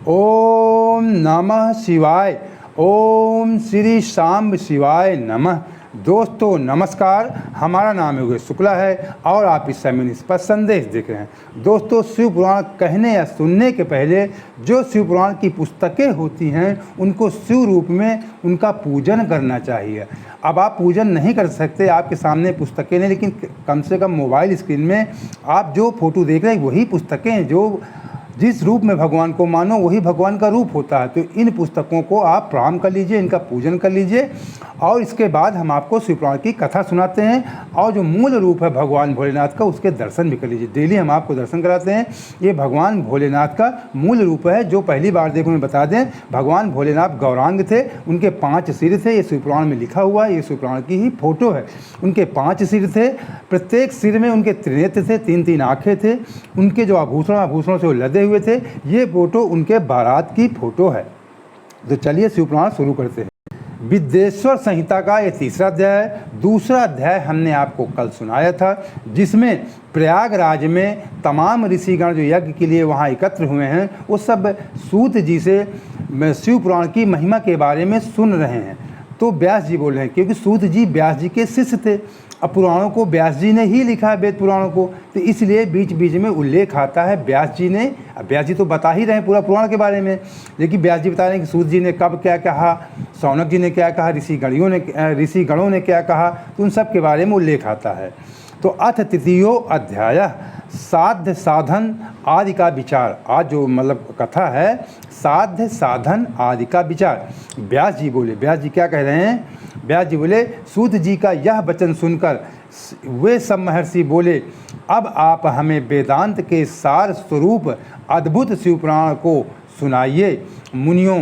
ओम नमः शिवाय। ओम श्री शाम्ब शिवाय नमः। दोस्तों नमस्कार, हमारा नाम योगेश शुक्ला है और आप इस समय इस पर संदेश देख रहे हैं। दोस्तों, शिव पुराण कहने या सुनने के पहले जो शिव पुराण की पुस्तकें होती हैं उनको शिव रूप में उनका पूजन करना चाहिए। अब आप पूजन नहीं कर सकते, आपके सामने पुस्तकें नहीं, लेकिन कम से कम मोबाइल स्क्रीन में आप जो फोटो देख रहे हैं वही पुस्तकें हैं। जो जिस रूप में भगवान को मानो वही भगवान का रूप होता है। तो इन पुस्तकों को आप प्रणाम कर लीजिए, इनका पूजन कर लीजिए और इसके बाद हम आपको शिव पुराण की कथा सुनाते हैं और जो मूल रूप है भगवान भोलेनाथ का उसके दर्शन भी कर लीजिए। डेली हम आपको दर्शन कराते हैं। ये भगवान भोलेनाथ का मूल रूप है। जो पहली बार देखो मैं बता दें, भगवान भोलेनाथ गौरांग थे, उनके 5 सिर थे। ये शिव पुराण में लिखा हुआ है, ये शिव पुराण की ही फोटो है। उनके 5 सिर थे, प्रत्येक सिर में उनके त्रिनेत्र थे, 3-3 आँखें थे। उनके जो आभूषणों से वो लदे हुए थे। ये फोटो उनके बारात की फोटो है। तो चलिए शिव पुराण शुरू करते हैं। विद्येश्वर संहिता का ये तीसरा अध्याय है। दूसरा अध्याय हमने आपको कल सुनाया था, जिसमें प्रयागराज में तमाम ऋषिगण जो यज्ञ के लिए वहाँ एकत्र हुए हैं वो सब सूत जी से शिव पुराण की महिमा के बारे में सुन रहे हैं। तो व्यास जी बोल रहे हैं, क्योंकि सूत जी व्यास जी के शिष्य थे। अब पुराणों को व्यास जी ने ही लिखा है, वेद पुराणों को, तो इसलिए बीच बीच में उल्लेख आता है व्यास जी ने। अब व्यास जी तो बता ही रहे हैं पूरा पुराण के बारे में, लेकिन व्यास जी बता रहे हैं कि सूत जी ने कब क्या कहा, शौनक जी ने क्या कहा, ऋषिगणों ने क्या कहा, तो उन सब के बारे में उल्लेख आता है। तो अथ तृतीयो अध्याय साध्य साधन आदि का विचार। आज जो मतलब कथा है साध्य साधन आदि का विचार। व्यास जी बोले, व्यास जी क्या कह रहे हैं? व्यास जी बोले, सूत जी का यह वचन सुनकर वे सब महर्षि बोले, अब आप हमें वेदांत के सार स्वरूप अद्भुत शिव पुराण को सुनाइए। मुनियों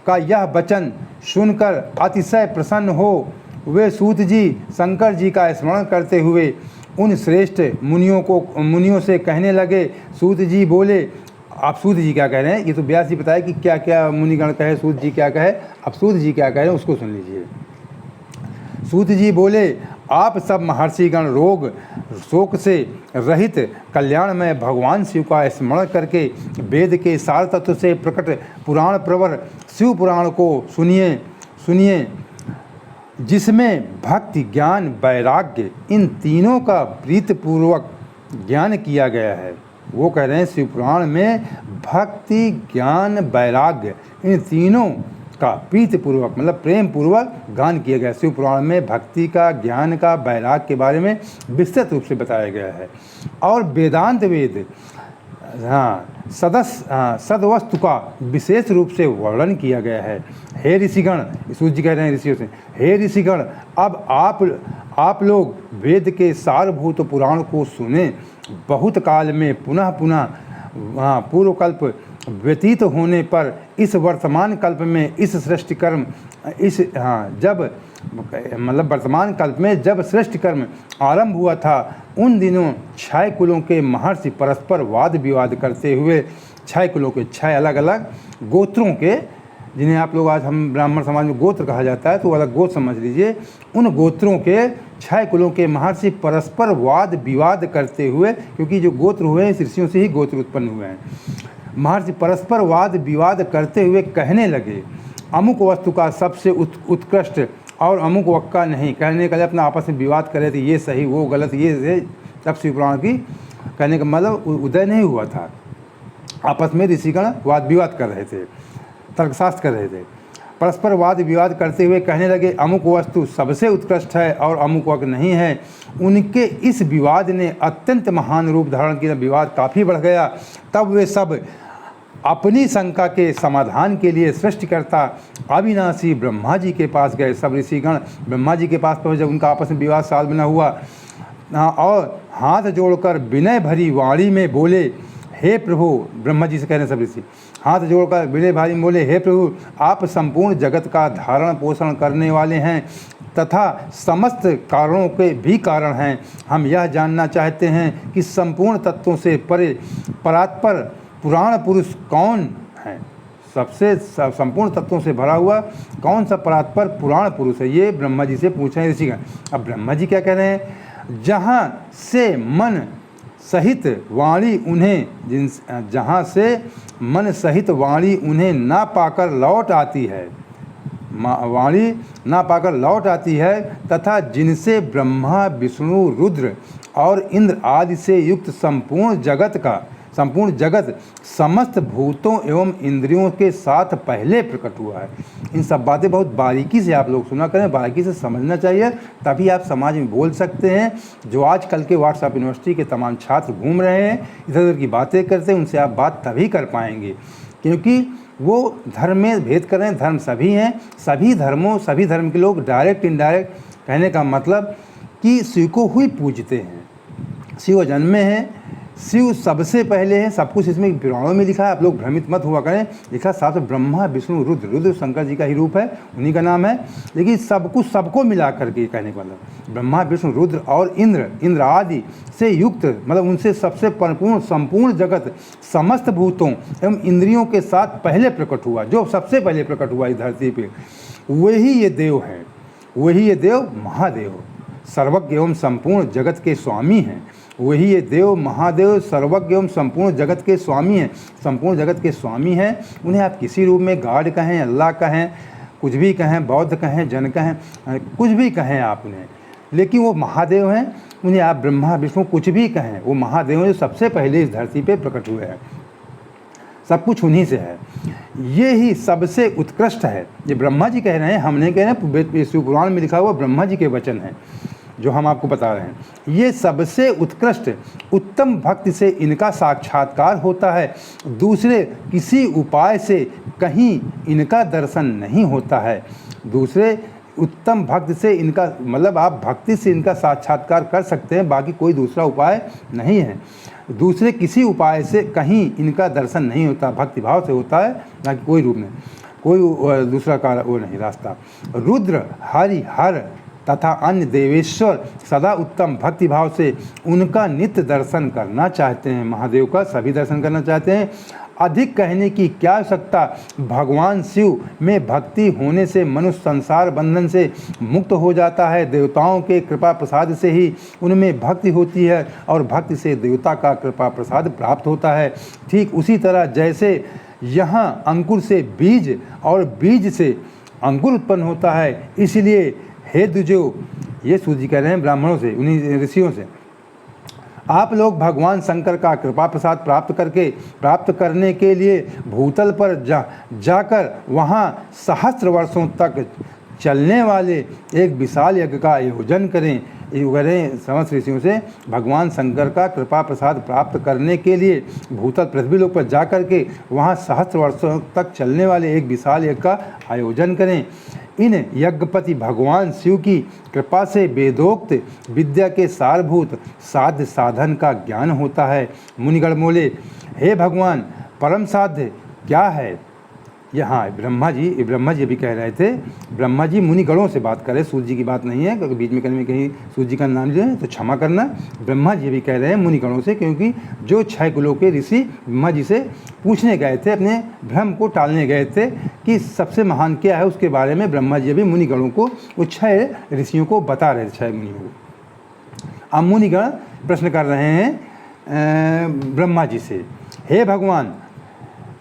का यह वचन सुनकर अतिशय प्रसन्न हो वे सूत जी शंकर जी का स्मरण करते हुए उन श्रेष्ठ मुनियों से कहने लगे। सूत जी बोले, आप सूत जी क्या कह रहे हैं? ये तो व्यास जी बताए कि क्या क्या मुनिगण कहे, सूत जी क्या कहे। अब सूत जी क्या कह रहे हैं उसको सुन लीजिए। सूत जी बोले, आप सब महर्षिगण रोग शोक से रहित कल्याणमय भगवान शिव का स्मरण करके वेद के सार तत्व से प्रकट पुराण प्रवर शिव पुराण को सुनिए, जिसमें भक्ति ज्ञान वैराग्य इन तीनों का प्रीतिपूर्वक ज्ञान किया गया है। वो कह रहे हैं शिव पुराण में भक्ति ज्ञान वैराग्य इन तीनों का प्रीतिपूर्वक मतलब प्रेम पूर्वक गान किया गया। शिव पुराण में भक्ति का, ज्ञान का, वैराग्य के बारे में विस्तृत रूप से बताया गया है। और वेदांत वेद सदवस्तु का विशेष रूप से वर्णन किया गया है। हे ऋषिगण, सूत जी कह रहे हैं ऋषियों से, हे ऋषिगण, अब आप लोग वेद के सारभूत पुराण को सुने। बहुत काल में पुनः पूर्वकल्प व्यतीत होने पर इस वर्तमान कल्प में इस सृष्टि कर्म वर्तमान कल्प में जब सृष्टि कर्म आरंभ हुआ था, उन दिनों 6 कुलों के महर्षि परस्पर वाद विवाद करते हुए 6 कुलों के 6 अलग अलग गोत्रों के, जिन्हें आप लोग आज हम ब्राह्मण समाज में गोत्र कहा जाता है, तो अलग गोत्र समझ लीजिए। उन गोत्रों के 6 कुलों के महर्षि परस्पर वाद विवाद करते हुए, क्योंकि जो गोत्र हुए हैं ऋषियों से ही गोत्र उत्पन्न हुए हैं, महर्षि परस्पर वाद विवाद करते हुए कहने लगे, अमुक वस्तु का सबसे उत्कृष्ट और अमुक वक्त का नहीं। कहने का अपना आपस में विवाद करे थे, ये सही वो गलत, ये तब शिव पुराण की कहने का मतलब उदय नहीं हुआ था। आपस में ऋषिगण वाद विवाद कर रहे थे, तर्कशास्त्र कर रहे थे। परस्पर वाद विवाद करते हुए कहने लगे, अमुक वस्तु सबसे उत्कृष्ट है और अमुक वक्त नहीं है। उनके इस विवाद ने अत्यंत महान रूप धारण किया, विवाद काफ़ी बढ़ गया। तब वे सब अपनी शंका के समाधान के लिए सृष्टिकर्ता अविनाशी ब्रह्मा जी के पास गए। सब ऋषिगण ब्रह्मा जी के पास पहुँचे, जब उनका आपस में विवाद साल बना हुआ, और हाथ जोड़कर विनय भरी वाणी में बोले, हे प्रभु, ब्रह्मा जी से कह रहे हैं सब ऋषि, हाथ जोड़कर विनय भारी में बोले, हे प्रभु, आप संपूर्ण जगत का धारण पोषण करने वाले हैं तथा समस्त कारणों के भी कारण हैं। हम यह जानना चाहते हैं कि संपूर्ण तत्वों से परात्पर पुराण पुरुष कौन है? सबसे संपूर्ण तत्वों से भरा हुआ कौन सा परात्पर पुराण पुरुष है? ये ब्रह्मा जी से पूछे हैं ऋषिगण। अब ब्रह्मा जी क्या कह रहे हैं? जहाँ से मन सहित वाणी उन्हें जहाँ से मन सहित वाणी उन्हें ना पाकर लौट आती है, वाणी ना पाकर लौट आती है, तथा जिनसे ब्रह्मा विष्णु रुद्र और इंद्र आदि से युक्त संपूर्ण जगत समस्त भूतों एवं इंद्रियों के साथ पहले प्रकट हुआ है। इन सब बातें बहुत बारीकी से आप लोग सुना करें, बारीकी से समझना चाहिए, तभी आप समाज में बोल सकते हैं। जो आजकल के व्हाट्सएप यूनिवर्सिटी के तमाम छात्र घूम रहे हैं, इधर उधर की बातें करते हैं, उनसे आप बात तभी कर पाएंगे, क्योंकि वो धर्म में भेद कर रहे हैं। धर्म सभी हैं, सभी धर्म के लोग डायरेक्ट इनडायरेक्ट, कहने का मतलब कि शिव को ही पूजते हैं। शिव जन्मे हैं, शिव सबसे पहले है, सब कुछ इसमें पुराणों में लिखा है, आप लोग भ्रमित मत हुआ करें। लिखा साथ में ब्रह्मा विष्णु रुद्र शंकर जी का ही रूप है, उन्हीं का नाम है। लेकिन सब कुछ सबको मिला करके कहने का मतलब ब्रह्मा विष्णु रुद्र और इंद्र आदि से युक्त, मतलब उनसे सबसे संपूर्ण जगत समस्त भूतों एवं इंद्रियों के साथ पहले प्रकट हुआ। जो सबसे पहले प्रकट हुआ इस धरती पर, वही ये देव हैं, वही ये देव महादेव सर्वज्ञ एवं संपूर्ण जगत के स्वामी हैं। वही ये देव महादेव सर्वज्ञ एवं संपूर्ण जगत के स्वामी हैं, संपूर्ण जगत के स्वामी हैं। उन्हें आप किसी रूप में गॉड कहें, अल्लाह कहें, कुछ भी कहें, बौद्ध कहें, जैन कहें, कुछ भी कहें आप उन्हें, लेकिन वो महादेव हैं। उन्हें आप ब्रह्मा विष्णु कुछ भी कहें, वो महादेव हैं जो सबसे पहले इस धरती पर प्रकट हुए हैं। सब कुछ उन्हीं से है, ये ही सबसे उत्कृष्ट है। ये ब्रह्मा जी कह रहे हैं, हम नहीं कह रहे हैं, शिव पुराण में लिखा हुआ ब्रह्मा जी के वचन हैं जो हम आपको बता रहे हैं। ये सबसे उत्कृष्ट उत्तम भक्ति से इनका साक्षात्कार होता है, दूसरे किसी उपाय से कहीं इनका दर्शन नहीं होता है। दूसरे उत्तम भक्ति से इनका मतलब आप भक्ति से इनका साक्षात्कार कर सकते हैं, बाकी कोई दूसरा उपाय नहीं है। दूसरे किसी उपाय से कहीं इनका दर्शन नहीं होता, भक्ति भाव से होता है, बाकी कोई रूप नहीं, कोई दूसरा का वो नहीं रास्ता। रुद्र हरि हर तथा अन्य देवेश्वर सदा उत्तम भक्ति भाव से उनका नित्य दर्शन करना चाहते हैं। महादेव का सभी दर्शन करना चाहते हैं। अधिक कहने की क्या आवश्यकता, भगवान शिव में भक्ति होने से मनुष्य संसार बंधन से मुक्त हो जाता है। देवताओं के कृपा प्रसाद से ही उनमें भक्ति होती है और भक्ति से देवता का कृपा प्रसाद प्राप्त होता है। ठीक उसी तरह जैसे यहाँ अंकुर से बीज और बीज से अंकुर उत्पन्न होता है, इसलिए हे द्विजो, ये सूत जी कह रहे हैं ब्राह्मणों से, उन्हीं ऋषियों से, आप लोग भगवान शंकर का कृपा प्रसाद प्राप्त करने के लिए भूतल पर जाकर वहाँ सहस्त्र वर्षों तक चलने वाले एक विशाल यज्ञ का आयोजन करें। समस्त ऋषियों से भगवान शंकर का कृपा प्रसाद प्राप्त करने के लिए भूतल पृथ्वी लोक पर जाकर के वहाँ सहस्त्र वर्षों तक चलने वाले एक विशाल यज्ञ का आयोजन करें। इन यज्ञपति भगवान शिव की कृपा से वेदोक्त विद्या के सारभूत साध्य साधन का ज्ञान होता है। मुनिगण बोले, हे भगवान, परम साध्य क्या है? यहाँ ब्रह्मा जी अभी कह रहे थे, ब्रह्मा जी मुनिगणों से बात करें, सूर्य जी की बात नहीं है, क्योंकि बीच में कहीं सूर्य जी का नाम जो है तो क्षमा करना। ब्रह्मा जी भी कह रहे हैं मुनिगणों से, क्योंकि जो 6 कुलों के ऋषि ब्रह्मा जी से पूछने गए थे, अपने भ्रम को टालने गए थे कि सबसे महान क्या है, उसके बारे में ब्रह्मा जी अभी मुनिगणों को, वो 6 ऋषियों को बता रहे थे, 6 मुनियों को। अब मुनिगण प्रश्न कर रहे हैं ब्रह्मा जी से, हे भगवान,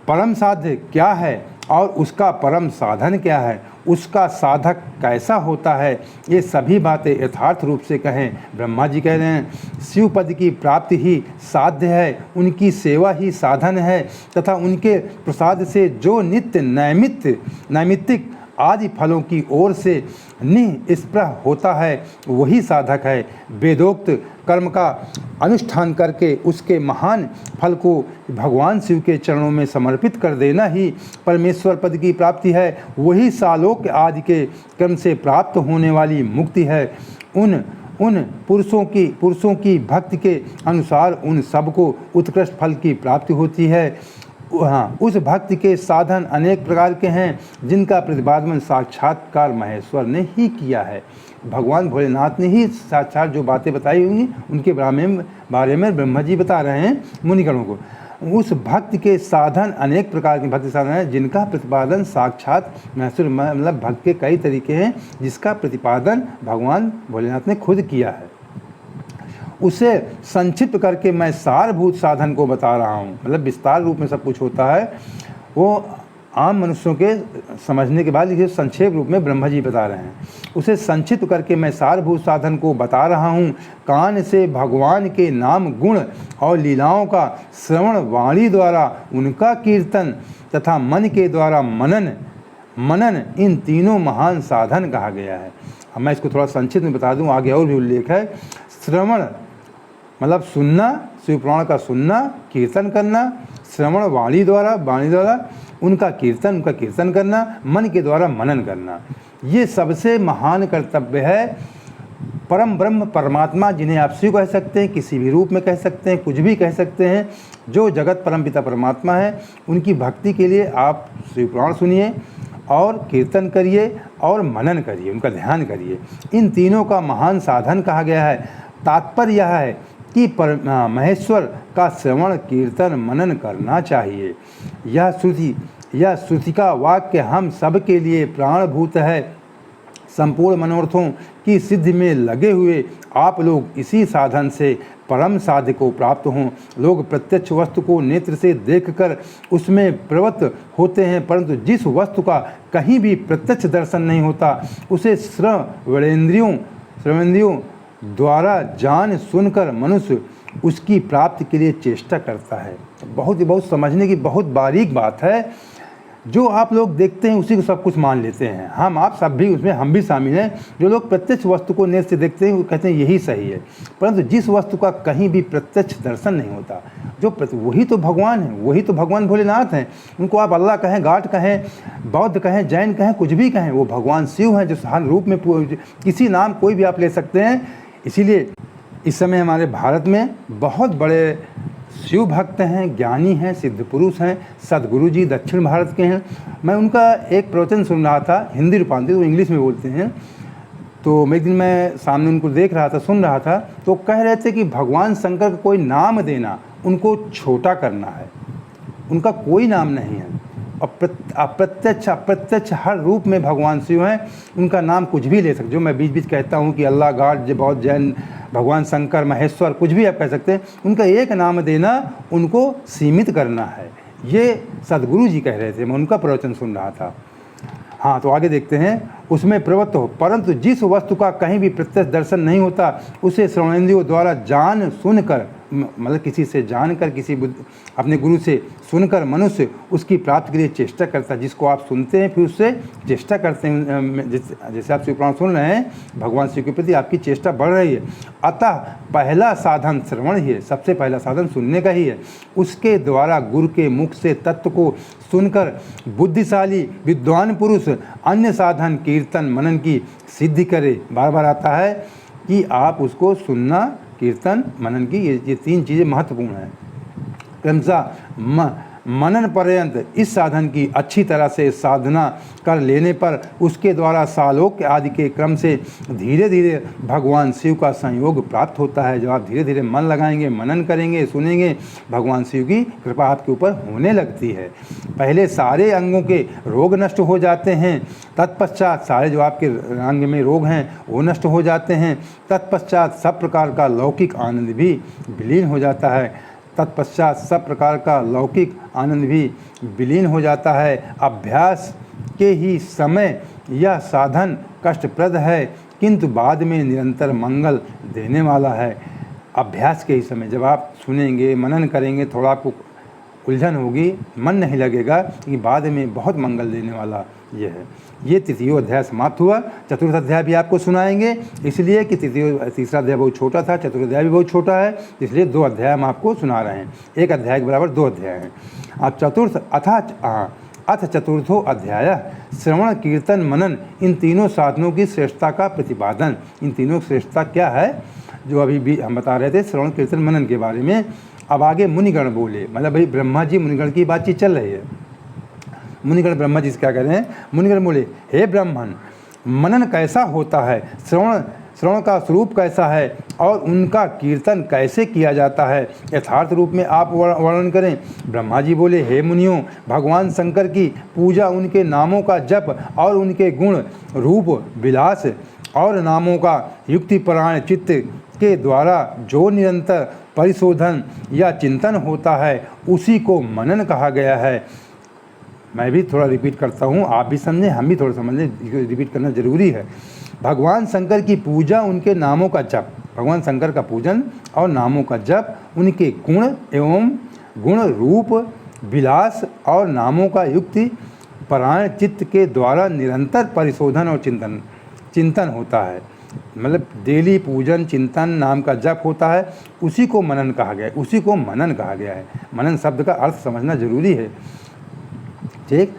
परम साध्य क्या है और उसका परम साधन क्या है, उसका साधक कैसा होता है, ये सभी बातें यथार्थ रूप से कहें। ब्रह्मा जी कह रहे हैं, शिव पद की प्राप्ति ही साध्य है, उनकी सेवा ही साधन है, तथा उनके प्रसाद से जो नित्य नैमित्तिक आदि फलों की ओर से निःस्पृह होता है, वही साधक है। वेदोक्त कर्म का अनुष्ठान करके उसके महान फल को भगवान शिव के चरणों में समर्पित कर देना ही परमेश्वर पद की प्राप्ति है। वही सालोक आदि के कर्म से प्राप्त होने वाली मुक्ति है। उन पुरुषों की भक्ति के अनुसार उन सबको उत्कृष्ट फल की प्राप्ति होती है। हाँ, उस भक्ति के साधन अनेक प्रकार के हैं, जिनका प्रतिपादन साक्षात्कार महेश्वर ने ही किया है। भगवान भोलेनाथ ने ही साक्षात जो बातें बताई हुई उनके बारे में ब्रह्मा जी बता रहे हैं मुनिगणों को। उस भक्ति के साधन अनेक प्रकार के भक्ति साधन हैं, जिनका प्रतिपादन साक्षात महेश्वर, मतलब भक्ति के कई तरीके हैं जिसका प्रतिपादन भगवान भोलेनाथ ने खुद किया है। उसे संक्षिप्त करके मैं सारभूत साधन को बता रहा हूँ। मतलब विस्तार रूप में सब कुछ होता है, वो आम मनुष्यों के समझने के बाद इसे संक्षेप रूप में ब्रह्मा जी बता रहे हैं। उसे संक्षिप्त करके मैं सारभूत साधन को बता रहा हूँ। कान से भगवान के नाम गुण और लीलाओं का श्रवण, वाणी द्वारा उनका कीर्तन तथा मन के द्वारा मनन इन तीनों महान साधन कहा गया है। अब मैं इसको थोड़ा संक्षिप्त में बता दूं, आगे और भी उल्लेख है। श्रवण मतलब सुनना, शिव पुराण का सुनना, कीर्तन करना, श्रवण वाणी द्वारा उनका कीर्तन करना, मन के द्वारा मनन करना, ये सबसे महान कर्तव्य है। परम ब्रह्म परमात्मा, जिन्हें आप शिव कह सकते हैं, किसी भी रूप में कह सकते हैं, कुछ भी कह सकते हैं, जो जगत परम पिता परमात्मा है, उनकी भक्ति के लिए आप शिव पुराण सुनिए और कीर्तन करिए और मनन करिए, उनका ध्यान करिए। इन तीनों का महान साधन कहा गया है। तात्पर्य यह है कि महेश्वर का श्रवण, कीर्तन, मनन करना चाहिए। यह श्रुति का वाक्य हम सब के लिए प्राणभूत है। संपूर्ण मनोरथों की सिद्धि में लगे हुए आप लोग इसी साधन से परम साध्य को प्राप्त हों। लोग प्रत्यक्ष वस्तु को नेत्र से देखकर उसमें प्रवृत्त होते हैं, परंतु जिस वस्तु का कहीं भी प्रत्यक्ष दर्शन नहीं होता, उसे श्रवणेंद्रियों द्वारा जान सुनकर मनुष्य उसकी प्राप्ति के लिए चेष्टा करता है। बहुत समझने की बहुत बारीक बात है। जो आप लोग देखते हैं उसी को सब कुछ मान लेते हैं। आप सब भी उसमें, हम भी शामिल हैं। जो लोग प्रत्यक्ष वस्तु को नेत्र से देखते हैं वो कहते हैं यही सही है, परंतु जिस वस्तु का कहीं भी प्रत्यक्ष दर्शन नहीं होता, वही तो भगवान है, वही तो भगवान भोलेनाथ हैं। उनको आप अल्लाह कहें, गाड कहें, बौद्ध कहें, जैन कहें, कुछ भी कहें, वो भगवान शिव हैं, जो हर रूप में, किसी नाम कोई भी आप ले सकते हैं। इसीलिए इस समय हमारे भारत में बहुत बड़े शिव भक्त हैं, ज्ञानी हैं, सिद्ध पुरुष हैं। सदगुरु जी दक्षिण भारत के हैं। मैं उनका एक प्रवचन सुन रहा था, हिंदी रूपांतरित, वो इंग्लिश में बोलते हैं। तो एक दिन मैं सामने उनको देख रहा था, सुन रहा था, तो कह रहे थे कि भगवान शंकर का कोई नाम देना उनको छोटा करना है, उनका कोई नाम नहीं है। अप्रत्यक्ष हर रूप में भगवान शिव हैं, उनका नाम कुछ भी ले सकते। जो मैं बीच बीच कहता हूँ कि अल्लाह, गॉड, बौद्ध, जैन, भगवान शंकर, महेश्वर, कुछ भी आप कह सकते हैं, उनका एक नाम देना उनको सीमित करना है। ये सदगुरु जी कह रहे थे, मैं उनका प्रवचन सुन रहा था। हाँ, तो आगे देखते हैं। उसमें प्रवृत्त हो, परंतु जिस वस्तु का कहीं भी प्रत्यक्ष दर्शन नहीं होता, उसे श्रवणेंद्रियों द्वारा जान सुनकर, मतलब किसी से जानकर, किसी अपने गुरु से सुनकर मनुष्य उसकी प्राप्ति के लिए चेष्टा करता है। जिसको आप सुनते हैं फिर उससे चेष्टा करते हैं। जैसे आप शिव पुराण सुन रहे हैं, भगवान शिव के प्रति आपकी चेष्टा बढ़ रही है। अतः पहला साधन श्रवण ही है, सबसे पहला साधन सुनने का ही है। उसके द्वारा गुरु के मुख से तत्व को सुनकर बुद्धिशाली विद्वान पुरुष अन्य साधन, कीर्तन, मनन की सिद्धि करे। बार बार आता है कि आप उसको सुनना, कीर्तन, मनन की, ये तीन चीज़ें महत्वपूर्ण हैं। क्रमशः मनन पर्यंत इस साधन की अच्छी तरह से साधना कर लेने पर उसके द्वारा सालोक्य आदि के क्रम से धीरे धीरे भगवान शिव का संयोग प्राप्त होता है। जब आप धीरे धीरे मन लगाएंगे, मनन करेंगे, सुनेंगे, भगवान शिव की कृपा आपके ऊपर होने लगती है। पहले सारे अंगों के रोग नष्ट हो जाते हैं, तत्पश्चात सारे जो आपके अंग में रोग हैं वो नष्ट हो जाते हैं। तत्पश्चात सब प्रकार का लौकिक आनंद भी विलीन हो जाता है। अभ्यास के ही समय यह साधन कष्टप्रद है, किंतु बाद में निरंतर मंगल देने वाला है। अभ्यास के ही समय जब आप सुनेंगे, मनन करेंगे, थोड़ा आपको उलझन होगी, मन नहीं लगेगा, कि बाद में बहुत मंगल देने वाला ये है। ये तृतीय अध्याय समाप्त हुआ। चतुर्थ अध्याय भी आपको सुनाएंगे, इसलिए कि तीसरा अध्याय बहुत छोटा था, चतुर्थ अध्याय भी बहुत छोटा है, इसलिए दो अध्याय हम आपको सुना रहे हैं। एक अध्याय के बराबर दो अध्याय हैं। अब अथ चतुर्थो अध्याय श्रवण, कीर्तन, मनन, इन तीनों साधनों की श्रेष्ठता का प्रतिपादन। इन तीनों की श्रेष्ठता क्या है, जो अभी भी हम बता रहे थे श्रवण, कीर्तन, मनन के बारे में। अब आगे मुनिगण बोले, मतलब भाई ब्रह्मा जी मुनिगण की बातचीत चल रही है। मुनिगण ब्रह्मा जी से क्या कह रहे हैं? मुनिगण बोले, हे ब्राह्मण, मनन कैसा होता है, श्रवण का स्वरूप कैसा है और उनका कीर्तन कैसे किया जाता है, यथार्थ रूप में आप वर्णन करें। ब्रह्मा जी बोले, हे मुनियों, भगवान शंकर की पूजा, उनके नामों का जप और उनके गुण, रूप, विलास और नामों का युक्तिपरायण चित्त के द्वारा जो निरंतर परिशोधन या चिंतन होता है उसी को मनन कहा गया है। मैं भी थोड़ा रिपीट करता हूँ, आप भी समझें, हम भी थोड़ा समझें, रिपीट करना जरूरी है। भगवान शंकर की पूजा, उनके नामों का जप, भगवान शंकर का पूजन और नामों का जप, उनके गुण एवं गुण रूप विलास और नामों का युक्ति परायण चित्त के द्वारा निरंतर परिशोधन और चिंतन होता है। मतलब डेली पूजन चिंतन नाम का जप होता है, उसी को मनन कहा गया है, उसी को मनन कहा गया है। मनन शब्द का अर्थ समझना जरूरी है, ठीक।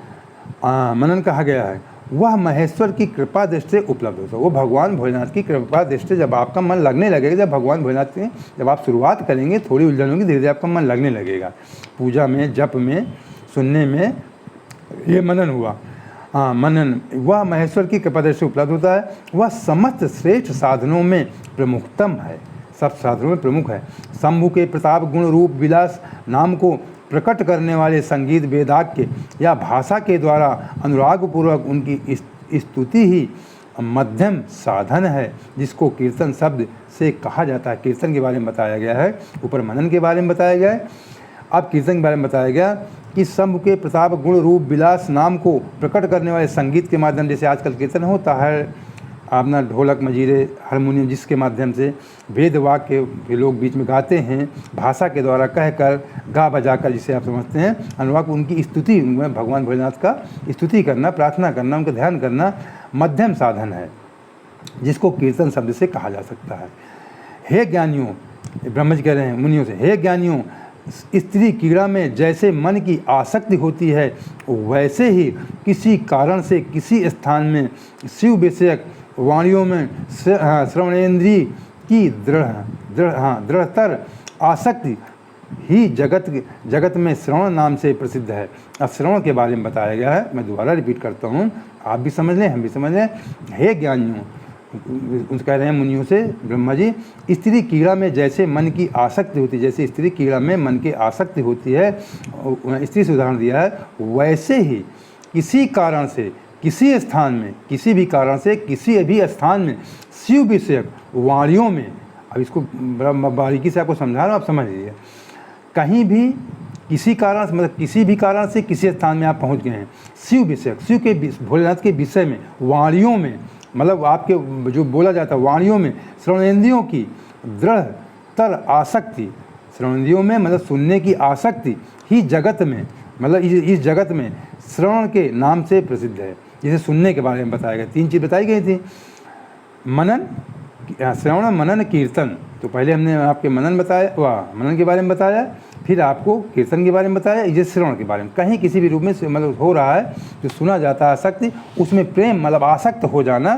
मनन कहा गया है, वह महेश्वर की कृपा दृष्टि उपलब्ध होता है। वो भगवान भोलेनाथ की कृपा दृष्टि, जब आपका मन लगने लगेगा, जब भगवान भोलेनाथ की जब आप शुरुआत करेंगे, थोड़ी उलझन होगी, धीरे धीरे आपका मन लगने लगेगा। पूजा में, जप में, सुनने में, ये मनन हुआ। मनन, वह महेश्वर की कृपा दृष्टि उपलब्ध होता है। वह समस्त श्रेष्ठ साधनों में प्रमुखतम है, सब साधनों में प्रमुख है। शंभु के प्रताप गुण रूप विलास नाम को प्रकट करने वाले संगीत वेदाज्ञ या भाषा के द्वारा अनुरागपूर्वक उनकी स्तुति ही मध्यम साधन है, जिसको कीर्तन शब्द से कहा जाता है। कीर्तन के बारे में बताया गया है, ऊपर मनन के बारे में बताया गया है, अब कीर्तन के बारे में बताया गया कि शंभु के प्रताप गुण रूप विलास नाम को प्रकट करने वाले संगीत के माध्यम, जैसे आजकल कीर्तन होता है अपना ढोलक मजीरे हारमोनियम, जिसके माध्यम से वेद वाक्य भी लोग बीच में गाते हैं, भाषा के द्वारा कहकर गा बजा कर, जिसे आप समझते हैं अनुवाद, उनकी स्तुति, भगवान भोलेनाथ का स्तुति करना, प्रार्थना करना, उनका ध्यान करना मध्यम साधन है, जिसको कीर्तन शब्द से कहा जा सकता है। हे ज्ञानियों, ब्रह्म जी कह रहे हैं मुनियों से, हे ज्ञानियों, स्त्री क्रीड़ा में जैसे मन की आसक्ति होती है, वैसे ही किसी कारण से किसी स्थान में शिव विषयक वाणियों में श्रवणेन्द्रिय की दृढ़तर आसक्ति ही जगत में श्रवण नाम से प्रसिद्ध है। अब श्रवण के बारे में बताया गया है, मैं दोबारा रिपीट करता हूँ, आप भी समझ लें, हम भी समझ लें। हे ज्ञानियों, कह रहे हैं मुनियों से ब्रह्मा जी, स्त्री क्रीड़ा में जैसे मन की आसक्ति होती है, जैसे स्त्री क्रीड़ा में मन की आसक्ति होती है, स्त्री से उदाहरण दिया है, वैसे ही किसी कारण से किसी स्थान में, किसी भी कारण से किसी भी स्थान में शिव विषयक वाणियों में, अब इसको बारीकी से आपको समझा रहा हूँ, आप समझ लीजिए, कहीं भी किसी कारण से, मतलब किसी भी कारण से किसी स्थान में आप पहुँच गए हैं, शिव विषयक, शिव के भोलेनाथ के विषय में, वाणियों में, मतलब आपके जो बोला जाता है वाणियों में, श्रवणेंद्रियों की दृढ़तर आसक्ति, श्रवणेंद्रियों में मतलब सुनने की आसक्ति ही जगत में, मतलब इस जगत में श्रवण के नाम से प्रसिद्ध है। जैसे सुनने के बारे में बताया गया, 3 चीज़ बताई गई थी, मनन, श्रवण, मनन, कीर्तन। तो पहले हमने आपके मनन बताया, मनन के बारे में बताया, फिर आपको कीर्तन के बारे में बताया, जैसे श्रवण के बारे में, कहीं किसी भी रूप में मतलब हो रहा है, जो सुना जाता है आसक्ति, उसमें प्रेम मतलब आसक्त हो जाना,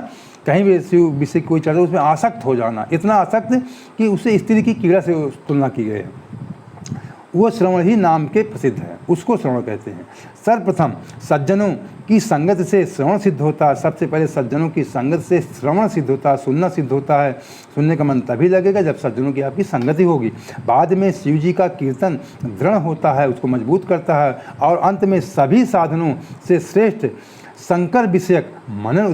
कहीं भी शिव विषय कोई चर्चा उसमें आसक्त हो जाना, इतना आसक्त कि उसे स्त्री की क्रीड़ा से तुलना की गई है, वो श्रवण ही नाम के प्रसिद्ध है, उसको श्रवण कहते हैं। सर्वप्रथम सज्जनों की संगत से श्रवण सिद्ध होता है, सबसे पहले सज्जनों की संगत से श्रवण सिद्ध होता है, सुनना सिद्ध होता है। सुनने का मन तभी लगेगा जब सज्जनों की आपकी संगति होगी। बाद में शिव जी का कीर्तन दृढ़ होता है, उसको मजबूत करता है, और अंत में सभी साधनों से श्रेष्ठ शंकर विषयक मनन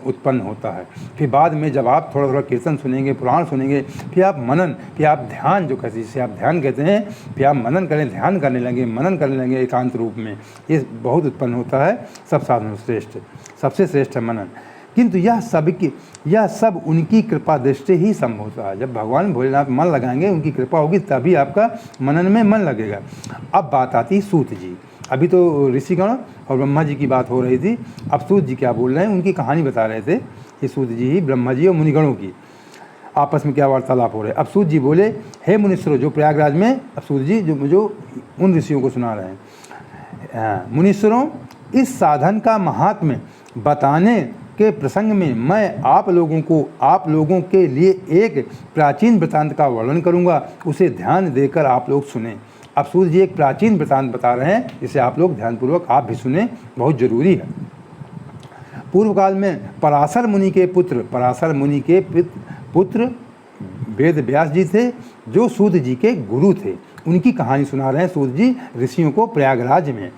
उत्पन्न होता है। फिर बाद में जब आप थोड़ा थोड़ा कीर्तन सुनेंगे, पुराण सुनेंगे, फिर आप मनन, फिर आप ध्यान, जो कहते हैं जिसे आप ध्यान कहते हैं, फिर आप मनन करें, ध्यान करने लगे, मनन करने लगे एकांत रूप में, ये बहुत उत्पन्न होता है। सब साधनों श्रेष्ठ, सबसे श्रेष्ठ है मनन। किंतु यह सब उनकी कृपा दृष्टि ही संभव होता है। जब भगवान भोलेनाथ मन लगाएंगे, उनकी कृपा होगी, तभी आपका मनन में मन लगेगा। अब बात आती सूत जी। अभी तो ऋषिगण और ब्रह्मा जी की बात हो रही थी, अब सूत जी क्या बोल रहे हैं, उनकी कहानी बता रहे थे। ये सूत जी ही ब्रह्मा जी और मुनिगणों की आपस में क्या वार्तालाप हो रहे हैं। अब सूत जी बोले, हे मुनीश्वरों, जो प्रयागराज में, अब सूत जी जो उन ऋषियों को सुना रहे हैं, मुनीश्वरों, इस साधन का महात्म्य बताने के प्रसंग में मैं आप लोगों के लिए एक प्राचीन वृत्तांत का वर्णन करूंगा, उसे ध्यान देकर आप लोग सुने। अब सूर्य जी एक प्राचीन वृत्तांत बता रहे हैं, जिसे आप लोग ध्यानपूर्वक आप भी सुने, बहुत जरूरी है। पूर्व काल में पराशर मुनि के पुत्र वेद व्यास जी थे, जो सूत जी के गुरु थे। उनकी कहानी सुना रहे हैं सूत जी ऋषियों को प्रयागराज में।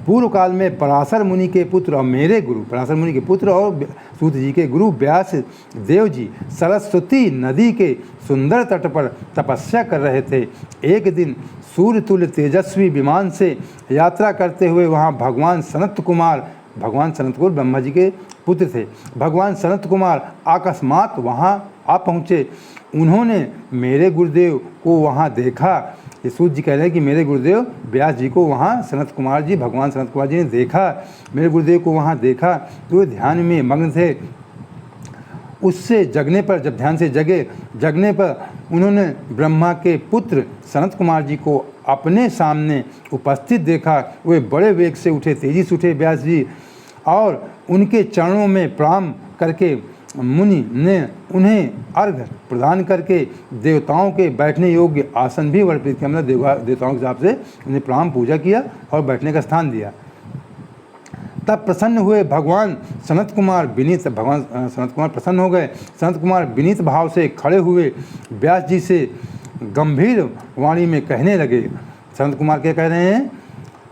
पूर्व काल में पराशर मुनि के पुत्र और मेरे गुरु पराशर मुनि के पुत्र और सूत जी के गुरु व्यास देव जी सरस्वती नदी के सुंदर तट पर तपस्या कर रहे थे। एक दिन सूर्य तुल्य तेजस्वी विमान से यात्रा करते हुए वहाँ भगवान सनत कुमार ब्रह्मा जी के पुत्र थे, भगवान सनत कुमार अकस्मात वहाँ आ पहुँचे। उन्होंने मेरे गुरुदेव को वहाँ देखा। ये सूत जी कह रहे हैं कि मेरे गुरुदेव व्यास जी को वहाँ भगवान सनत कुमार जी ने देखा, मेरे गुरुदेव को वहाँ देखा तो वे ध्यान में मग्न थे। उससे जगने पर, जब ध्यान से जगने पर उन्होंने ब्रह्मा के पुत्र सनत कुमार जी को अपने सामने उपस्थित देखा। वे बड़े वेग से उठे, तेजी से उठे व्यास जी, और उनके चरणों में प्रणाम करके मुनि ने उन्हें अर्घ्य प्रदान करके देवताओं के बैठने योग्य आसन भी अर्पित किया। मतलब देवताओं के हिसाब से उन्हें प्रणाम पूजा किया और बैठने का स्थान दिया। तब प्रसन्न हुए भगवान सनत कुमार प्रसन्न हो गए। सनत कुमार विनीत भाव से खड़े हुए व्यास जी से गंभीर वाणी में कहने लगे। सनत कुमार क्या कह रहे हैं?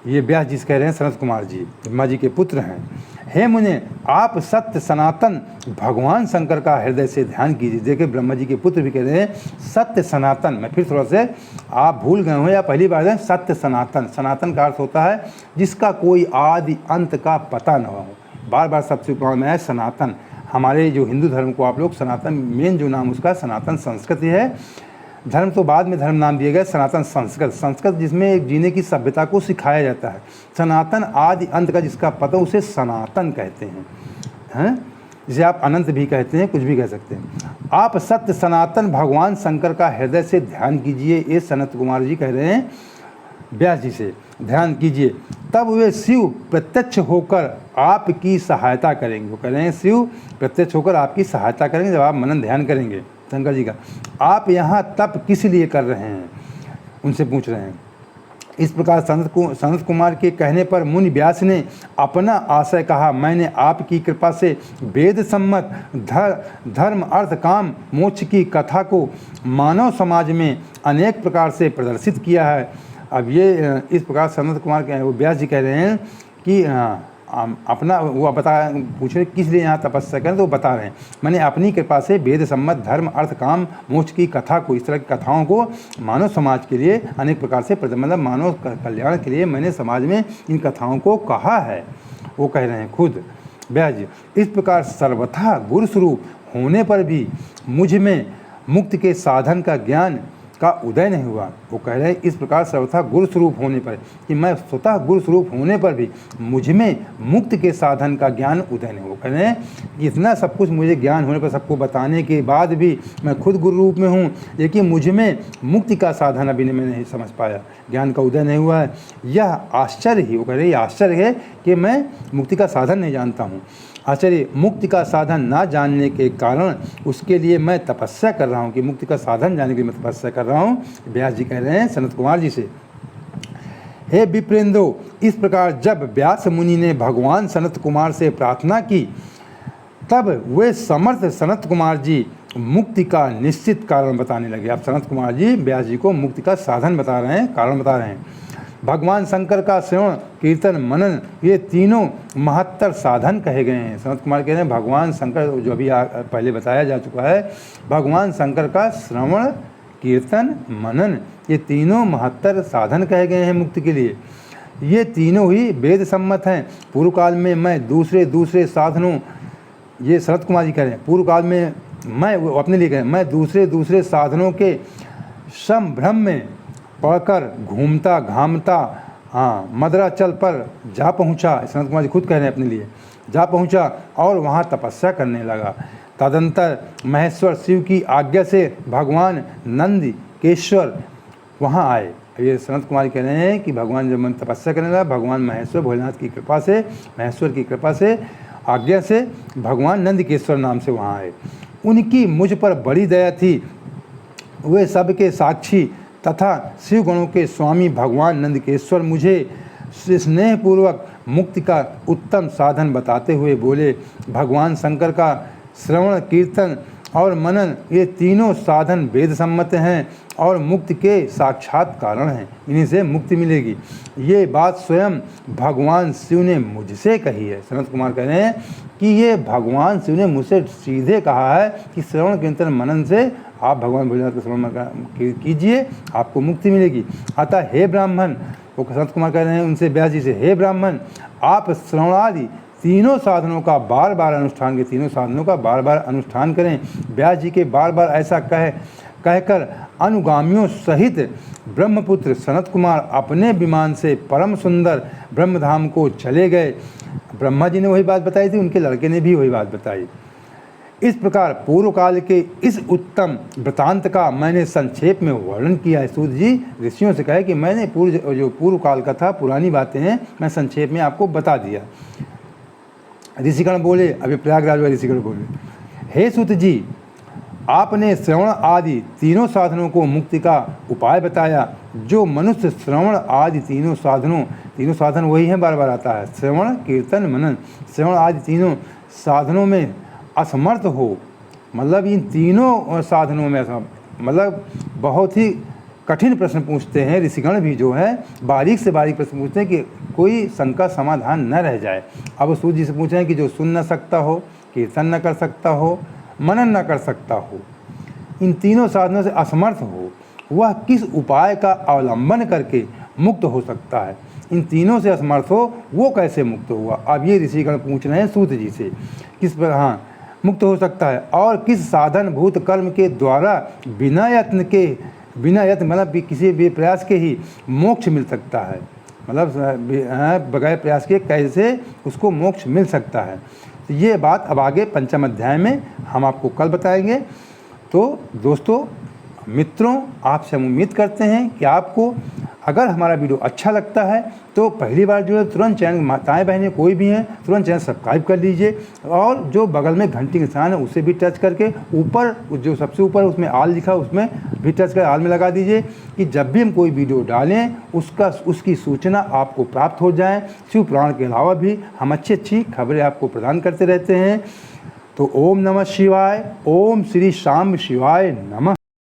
ये व्यास जी से कह रहे हैं, सनत कुमार जी ब्रह्मा जी के पुत्र हैं। हे मुने, आप सत्य सनातन भगवान शंकर का हृदय से ध्यान कीजिए। देखिए ब्रह्मा जी के पुत्र भी कह रहे हैं सत्य सनातन। मैं फिर थोड़ा से, आप भूल गए हो या पहली बार है, सत्य सनातन। सनातन का अर्थ होता है जिसका कोई आदि अंत का पता न हो। बार बार सबसे पुराण में है सनातन। हमारे जो हिंदू धर्म को आप लोग सनातन, मेन जो नाम उसका सनातन संस्कृत है। धर्म तो बाद में धर्म नाम दिए गए, सनातन संस्कृत जिसमें एक जीने की सभ्यता को सिखाया जाता है। सनातन आदि अंत का जिसका पता, उसे सनातन कहते हैं, जिसे आप अनंत भी कहते हैं, कुछ भी कह सकते हैं। आप सत्य सनातन भगवान शंकर का हृदय से ध्यान कीजिए। ये सनत कुमार जी कह रहे हैं व्यास जी से, ध्यान कीजिए, तब वे शिव प्रत्यक्ष होकर आपकी सहायता करेंगे। वो कह रहे हैं शिव प्रत्यक्ष होकर आपकी सहायता करेंगे जब आप मनन ध्यान करेंगे शंकर जी का। आप यहाँ तप किस लिए कर रहे हैं, उनसे पूछ रहे हैं। इस प्रकार सनत कुमार के कहने पर मुनि व्यास ने अपना आशय कहा। मैंने आपकी कृपा से वेद सम्मत धर्म अर्थ काम मोक्ष की कथा को मानव समाज में अनेक प्रकार से प्रदर्शित किया है। अब ये इस प्रकार सनत कुमार के व्यास जी कह रहे हैं कि अपना वो पूछ रहे किस लिए यहाँ तपस्या करें, तो वो बता रहे हैं मैंने अपनी कृपा से वेद सम्मत धर्म अर्थ काम मोक्ष की कथा को, इस तरह की कथाओं को मानव समाज के लिए अनेक प्रकार से, मतलब मानव कल्याण के लिए मैंने समाज में इन कथाओं को कहा है। वो कह रहे हैं खुद व्यास जी। इस प्रकार सर्वथा गुरु स्वरूप होने पर भी मुझ में मुक्ति के साधन का ज्ञान का उदय नहीं हुआ। वो कह रहे हैं इस प्रकार सर्वथा गुरु स्वरूप होने पर, कि मैं स्वतः गुरु स्वरूप होने पर भी मुझ में मुक्ति के साधन का ज्ञान उदय नहीं हुआ। कह रहे हैं इतना सब कुछ मुझे ज्ञान होने पर, सबको बताने के बाद भी मैं खुद गुरु रूप में हूँ, लेकिन मुझ में मुक्ति का साधन अभी मैं नहीं समझ पाया, ज्ञान का उदय नहीं हुआ है। यह आश्चर्य ही, वो कह रहे हैं आश्चर्य है कि मैं मुक्ति का साधन नहीं जानता हूँ। आश्चर्य, मुक्ति का साधन ना जानने के कारण उसके लिए मैं तपस्या कर रहा हूँ, कि मुक्ति का साधन जानने के लिए मैं तपस्या कर रहा हूँ। व्यास जी कह रहे हैं सनत कुमार जी से। हे विप्रेंद्रो, इस प्रकार जब व्यास मुनि ने भगवान सनत कुमार से प्रार्थना की, तब वे समर्थ सनत कुमार जी मुक्ति का निश्चित कारण बताने लगे। अब सनत कुमार जी व्यास जी को मुक्ति का साधन बता रहे हैं, कारण बता रहे हैं। भगवान शंकर का श्रवण कीर्तन मनन, ये तीनों महत्तर साधन कहे गए हैं। सनत कुमार कह रहे हैं भगवान शंकर, जो अभी पहले बताया जा चुका है, भगवान शंकर का श्रवण कीर्तन मनन, ये तीनों महत्तर साधन कहे गए हैं मुक्ति के लिए। ये तीनों ही वेद सम्मत हैं। पूर्व काल में मैं दूसरे साधनों, ये सनत कुमार जी कह रहे हैं, पूर्व काल में मैं अपने लिए कह रहे हैं, मैं दूसरे साधनों के संभ्रम में पढ़कर घूमता घामता मदराचल पर जा पहुँचा। सनत कुमार जी खुद कह रहे हैं अपने लिए, जा पहुँचा और वहाँ तपस्या करने लगा। तदंतर महेश्वर शिव की आज्ञा से भगवान नंदकेश्वर वहाँ आए। ये सनत कुमार कह रहे हैं कि भगवान जब मन तपस्या करने लगा, भगवान महेश्वर भोलेनाथ की कृपा से, महेश्वर की कृपा से, आज्ञा से भगवान नंदकेश्वर नाम से वहाँ आए। उनकी मुझ पर बड़ी दया थी। वे सबके साक्षी तथा शिव गणों के स्वामी भगवान नंदकेश्वर मुझे स्नेहपूर्वक मुक्ति का उत्तम साधन बताते हुए बोले, भगवान शंकर का श्रवण कीर्तन और मनन ये तीनों साधन वेद सम्मत हैं और मुक्ति के साक्षात कारण हैं। इन्हीं से मुक्ति मिलेगी। ये बात स्वयं भगवान शिव ने मुझसे कही है। सनत कुमार कह रहे हैं कि ये भगवान शिव ने मुझसे सीधे कहा है कि श्रवण कीर्तन मनन से आप भगवान भोलेनाथ का श्रवण कीजिए, आपको मुक्ति मिलेगी। अतः हे ब्राह्मण, वो सनत कुमार कह रहे हैं उनसे व्यास जी से, हे ब्राह्मण, आप श्रवणादि तीनों साधनों का बार बार अनुष्ठान के तीनों साधनों का बार बार अनुष्ठान करें। व्यास जी के बार बार ऐसा कहकर अनुगामियों सहित ब्रह्मपुत्र सनत कुमार अपने विमान से परम सुंदर ब्रह्मधाम को चले गए। ब्रह्मा जी ने वही बात बताई थी, उनके लड़के ने भी वही बात बताई। इस प्रकार पूर्व काल के इस उत्तम वृतांत का मैंने संक्षेप में वर्णन किया है। सूत जी ऋषियों से कहे कि मैंने पूर्व काल का था, पुरानी बातें हैं, मैं संक्षेप में आपको बता दिया। ऋषिगण बोले, अभी प्रयागराज वाले ऋषिगण बोले, हे सूत जी, आपने श्रवण आदि तीनों साधनों को मुक्ति का उपाय बताया। जो मनुष्य श्रवण आदि तीनों साधन वही हैं, बार बार आता है, श्रवण कीर्तन मनन, श्रवण आदि तीनों साधनों में असमर्थ हो, मतलब इन तीनों साधनों में मतलब बहुत ही कठिन प्रश्न पूछते हैं ऋषिगण भी, जो है बारीक से बारीक प्रश्न पूछते हैं कि कोई शंका समाधान न रह जाए। अब सूत जी से पूछे हैं कि जो सुन न सकता हो, कीर्तन न कर सकता हो, मनन न कर सकता हो, इन तीनों साधनों से असमर्थ हो, वह किस उपाय का अवलंबन करके मुक्त हो सकता है? इन तीनों से असमर्थ हो, वो कैसे मुक्त हुआ? अब ये ऋषिगण पूछ रहे हैं सूत जी से, किस पर मुक्त हो सकता है और किस साधन भूत कर्म के द्वारा बिना यत्न मतलब किसी भी प्रयास के ही मोक्ष मिल सकता है। मतलब बगैर प्रयास के कैसे उसको मोक्ष मिल सकता है। तो ये बात अब आगे पंचम अध्याय में हम आपको कल बताएंगे। तो दोस्तों मित्रों, आपसे हम उम्मीद करते हैं कि आपको अगर हमारा वीडियो अच्छा लगता है तो पहली बार जो है तुरंत चैनल, माताएं बहनें कोई भी हैं, तुरंत चैनल सब्सक्राइब कर लीजिए और जो बगल में घंटी का निशान है उसे भी टच करके ऊपर जो सबसे ऊपर उसमें आल लिखा उसमें भी टच कर आल में लगा दीजिए कि जब भी हम कोई वीडियो डालें उसकी सूचना आपको प्राप्त हो जाए। शिव पुराण के अलावा भी हम अच्छी खबरें आपको प्रदान करते रहते हैं। तो ओम नमः शिवाय, ओम श्री शाम शिवाय नमः।